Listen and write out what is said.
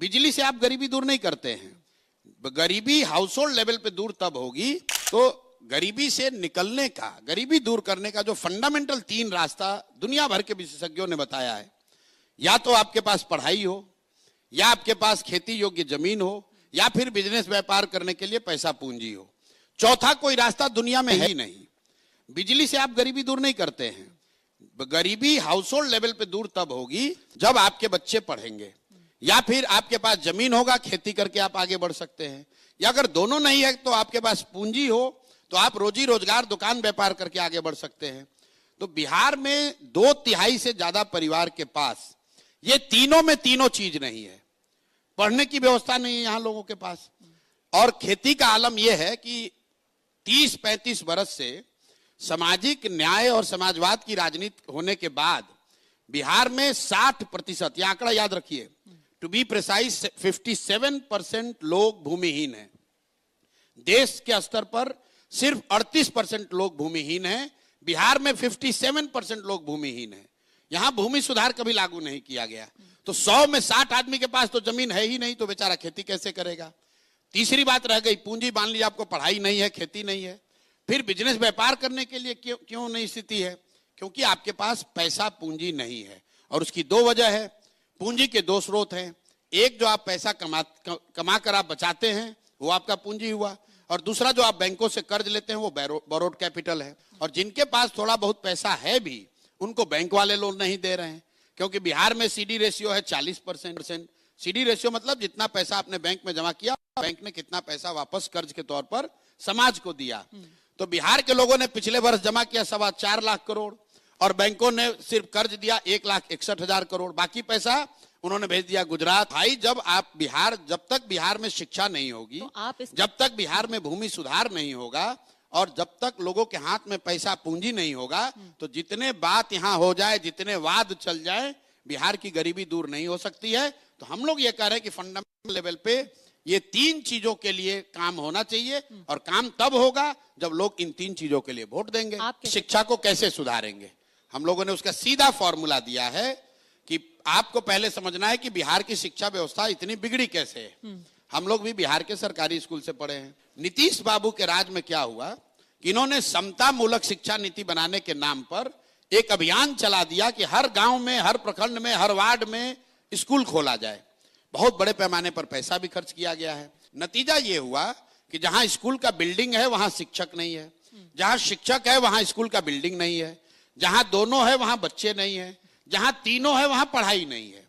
बिजली से आप गरीबी दूर नहीं करते हैं। गरीबी हाउस होल्ड लेवल पे दूर तब होगी, तो गरीबी से निकलने का, गरीबी दूर करने का जो फंडामेंटल 3 रास्ता दुनिया भर के विशेषज्ञों ने बताया है, या तो आपके पास पढ़ाई हो, या आपके पास खेती योग्य जमीन हो, या फिर बिजनेस व्यापार करने के लिए पैसा पूंजी हो। चौथा कोई रास्ता दुनिया में है ही नहीं। बिजली से आप गरीबी दूर नहीं करते हैं। गरीबी हाउस होल्ड लेवल पे दूर तब होगी जब आपके बच्चे पढ़ेंगे, या फिर आपके पास जमीन होगा, खेती करके आप आगे बढ़ सकते हैं, या अगर दोनों नहीं है तो आपके पास पूंजी हो तो आप रोजी रोजगार दुकान व्यापार करके आगे बढ़ सकते हैं। तो बिहार में 2/3 से ज्यादा परिवार के पास ये तीनों में तीनों चीज नहीं है। पढ़ने की व्यवस्था नहीं है यहां लोगों के पास, और खेती का आलम यह है कि 30-35 बरस से सामाजिक न्याय और समाजवाद की राजनीति होने के बाद बिहार में 60%, यह आंकड़ा याद रखिए, टू बी प्रिसाइज 57% लोग भूमिहीन हैं। देश के स्तर पर सिर्फ 38% लोग भूमिहीन हैं। बिहार में 57% लोग भूमिहीन हैं। यहां भूमि सुधार कभी लागू नहीं किया गया। तो 100 में 60 आदमी के पास तो जमीन है ही नहीं, तो बेचारा खेती कैसे करेगा। तीसरी बात रह गई पूंजी। मान लीजिए आपको पढ़ाई नहीं है, खेती नहीं है, फिर बिजनेस व्यापार करने के लिए क्यों नहीं स्थिति है? क्योंकि आपके पास पैसा पूंजी नहीं है। और उसकी 2 वजह है। पूंजी के 2 स्रोत हैं। एक, जो आप पैसा कमा कर आप बचाते हैं, वो आपका पूंजी हुआ, और दूसरा जो आप बैंकों से कर्ज लेते हैं वो बोरोड कैपिटल है। और जिनके पास थोड़ा बहुत पैसा है भी, उनको बैंक वाले लोन नहीं दे रहे हैं, क्योंकि बिहार में सीडी रेशियो है 40%। सीडी रेशियो मतलब जितना पैसा आपने बैंक में जमा किया, बैंक ने कितना पैसा वापस कर्ज के तौर पर समाज को दिया। तो बिहार के लोगों ने पिछले वर्ष जमा किया 4.25 लाख करोड़, और बैंकों ने सिर्फ कर्ज दिया 1,61,000 करोड़। बाकी पैसा उन्होंने भेज दिया गुजरात। भाई, जब तक बिहार में शिक्षा नहीं होगी, तो जब तक बिहार में भूमि सुधार नहीं होगा, और जब तक लोगों के हाथ में पैसा पूंजी नहीं होगा, तो जितने बात यहां हो जाए, जितने वाद चल जाए, बिहार की गरीबी दूर नहीं हो सकती है। तो हम लोग ये कह रहे हैं कि फंडामेंटल लेवल पे ये 3 चीजों के लिए काम होना चाहिए, और काम तब होगा जब लोग इन 3 चीजों के लिए वोट देंगे। शिक्षा को कैसे सुधारेंगे? हम लोगों ने उसका सीधा फॉर्मूला दिया है कि आपको पहले समझना है कि बिहार की शिक्षा व्यवस्था इतनी बिगड़ी कैसे है। हम लोग भी बिहार के सरकारी स्कूल से पढ़े हैं। नीतीश बाबू के राज में क्या हुआ कि इन्होंने समता मूलक शिक्षा नीति बनाने के नाम पर एक अभियान चला दिया कि हर गांव में, हर प्रखंड में, हर वार्ड में स्कूल खोला जाए। बहुत बड़े पैमाने पर पैसा भी खर्च किया गया है। नतीजा ये हुआ कि जहां स्कूल का बिल्डिंग है वहां शिक्षक नहीं है, जहां शिक्षक है वहां स्कूल का बिल्डिंग नहीं है, जहां दोनों है वहां बच्चे नहीं है, जहां तीनों है वहां पढ़ाई नहीं है।